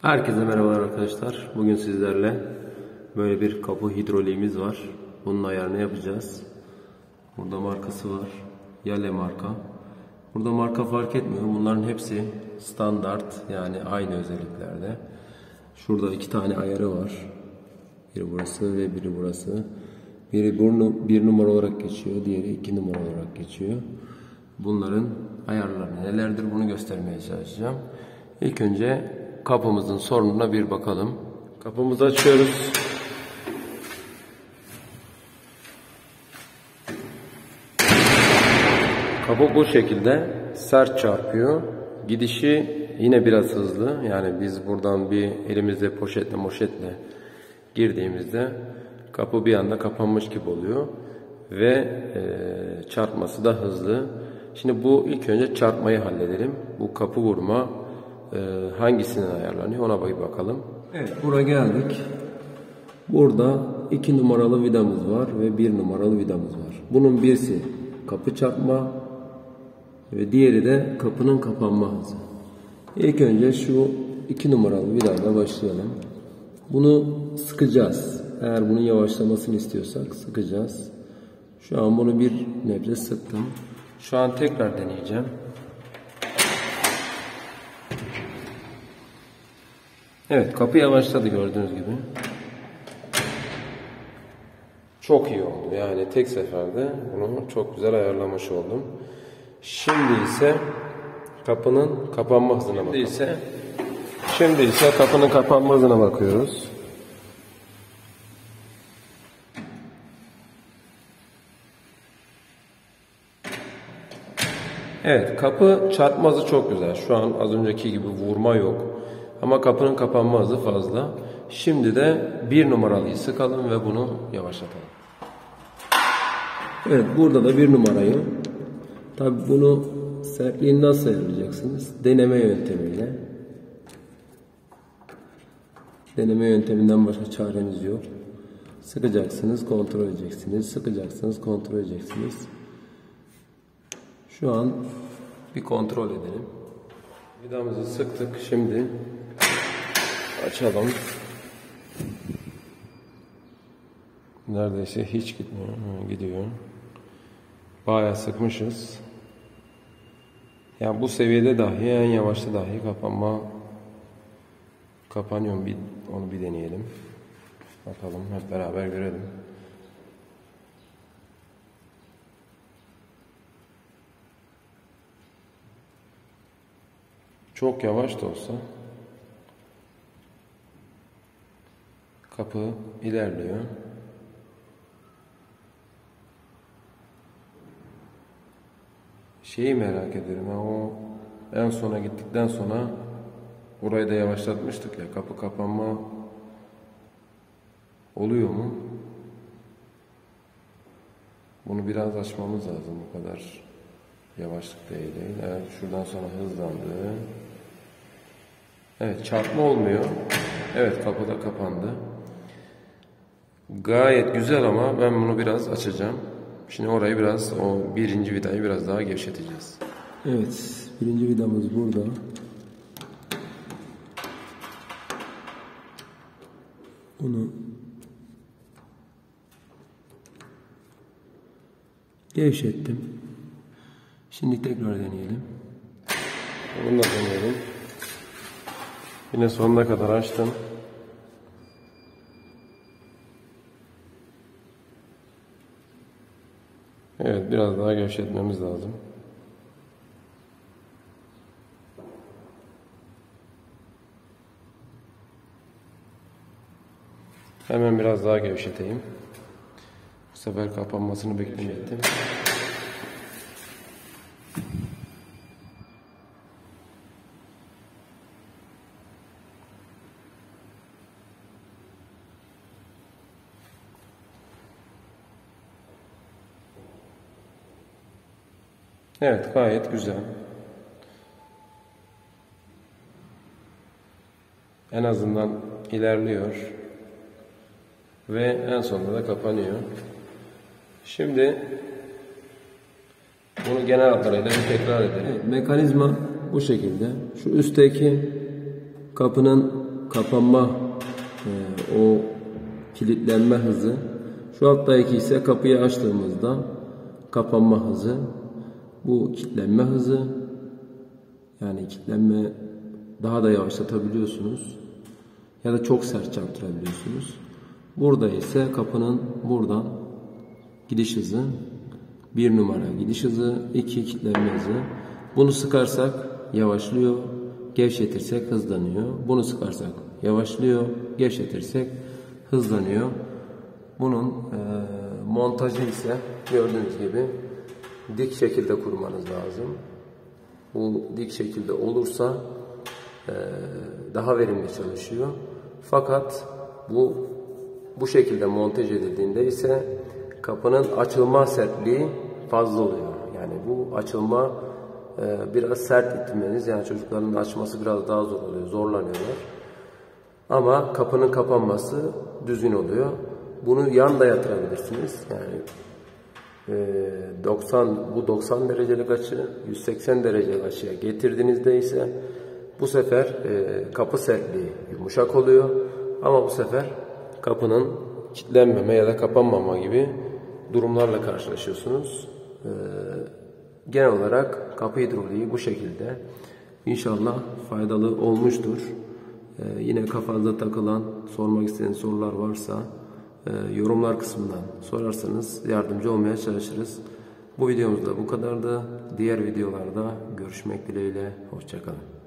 Herkese merhabalar arkadaşlar. Bugün sizlerle böyle bir kapı hidroliğimiz var. Bunun ayarını yapacağız. Burada markası var. Yale marka. Burada marka fark etmiyor. Bunların hepsi standart, yani aynı özelliklerde. Şurada iki tane ayarı var. Biri burası ve biri burası. Biri bir numara olarak geçiyor. Diğeri 2 numara olarak geçiyor. Bunların ayarları nelerdir bunu göstermeye çalışacağım. İlk önce kapımızın sorununa bir bakalım. Kapımızı açıyoruz. Kapı bu şekilde sert çarpıyor. Gidişi yine biraz hızlı. Yani biz buradan bir elimizde poşetle girdiğimizde kapı bir anda kapanmış gibi oluyor. Ve çarpması da hızlı. Şimdi bu ilk önce çarpmayı halledelim. Bu kapı vurma hangisinden ayarlanıyor ona bir bakalım. Evet, buraya geldik. Burada 2 numaralı vidamız var ve 1 numaralı vidamız var. Bunun birisi kapı çarpma ve diğeri de kapının kapanma hızı. İlk önce şu 2 numaralı vidayla başlayalım. Bunu sıkacağız. Eğer bunun yavaşlamasını istiyorsak sıkacağız. Şu an bunu bir nebze sıktım. Şu an tekrar deneyeceğim. Evet, kapı yavaşladı gördüğünüz gibi. Çok iyi oldu. Yani tek seferde bunu çok güzel ayarlamış oldum. Şimdi ise kapının kapanma hızına bakalım. Şimdi ise kapının kapanma hızına bakıyoruz. Evet, kapı çarpma hızı çok güzel. Şu an az önceki gibi vurma yok. Ama kapının kapanma hızı fazla. Şimdi de 1 numaralıyı sıkalım ve bunu yavaşlatalım. Evet, burada da 1 numarayı. Tabi bunu sertliğini nasıl ayarlayacaksınız? Deneme yöntemiyle. Deneme yönteminden başka çareniz yok. Sıkacaksınız, kontrol edeceksiniz. Sıkacaksınız, kontrol edeceksiniz. Şu an bir kontrol edelim. Vidamızı sıktık. Şimdi açalım. Neredeyse hiç gitmiyor. Gidiyor. Bayağı sıkmışız. Yani bu seviyede dahi, en yavaşta dahi kapanıyor. Onu bir deneyelim. Bakalım, hep beraber görelim. Çok yavaş da olsa kapı ilerliyor. Şeyi merak ediyorum. O en sona gittikten sonra burayı da yavaşlatmıştık ya. Kapı kapanma oluyor mu? Bunu biraz açmamız lazım. Bu kadar yavaşlık değil. Evet, şuradan sonra hızlandı. Evet, çarpma olmuyor. Evet, kapı da kapandı. Gayet güzel ama ben bunu biraz açacağım. Şimdi orayı biraz, o birinci vidayı biraz daha gevşeteceğiz. Evet, birinci vidamız burada. Bunu gevşettim. Şimdi tekrar deneyelim. Bunu da deneyelim. Yine sonuna kadar açtım. Evet, biraz daha gevşetmemiz lazım. Hemen biraz daha gevşeteyim. Bu sefer kapanmasını beklemiştim. Evet, gayet güzel. En azından ilerliyor. Ve en sonunda da kapanıyor. Şimdi bunu genel hatlarıyla bir tekrar edelim. Evet, mekanizma bu şekilde. Şu üstteki kapının kapanma, o kilitlenme hızı. Şu alttaki ise kapıyı açtığımızda kapanma hızı. Bu kilitlenme hızı. Yani kilitlenme daha da yavaşlatabiliyorsunuz. Ya da çok sert çarptırabiliyorsunuz. Burada ise kapının buradan gidiş hızı. 1 numara gidiş hızı, 2 kilitlenme hızı. Bunu sıkarsak yavaşlıyor, gevşetirsek hızlanıyor. Bunu sıkarsak yavaşlıyor, gevşetirsek hızlanıyor. Bunun montajı ise gördüğünüz gibi dik şekilde kurmanız lazım. Bu dik şekilde olursa daha verimli çalışıyor. Fakat bu şekilde montaj edildiğinde ise kapının açılma sertliği fazla oluyor. Yani bu açılma biraz sert itmeniz, yani çocukların açması biraz daha zor oluyor, zorlanıyorlar. Ama kapının kapanması düzgün oluyor. Bunu yan da yatırabilirsiniz. Yani 90 derecelik açı 180 derecelik açıya getirdiğinizde ise bu sefer kapı sertliği yumuşak oluyor. Ama bu sefer kapının kilitlenmeme ya da kapanmama gibi durumlarla karşılaşıyorsunuz. Genel olarak kapı hidroliği bu şekilde. İnşallah faydalı olmuştur. Yine kafanıza takılan, sormak istediğiniz sorular varsa yorumlar kısmından sorarsanız yardımcı olmaya çalışırız. Bu videomuz da bu kadardı. Diğer videolarda görüşmek dileğiyle. Hoşça kalın.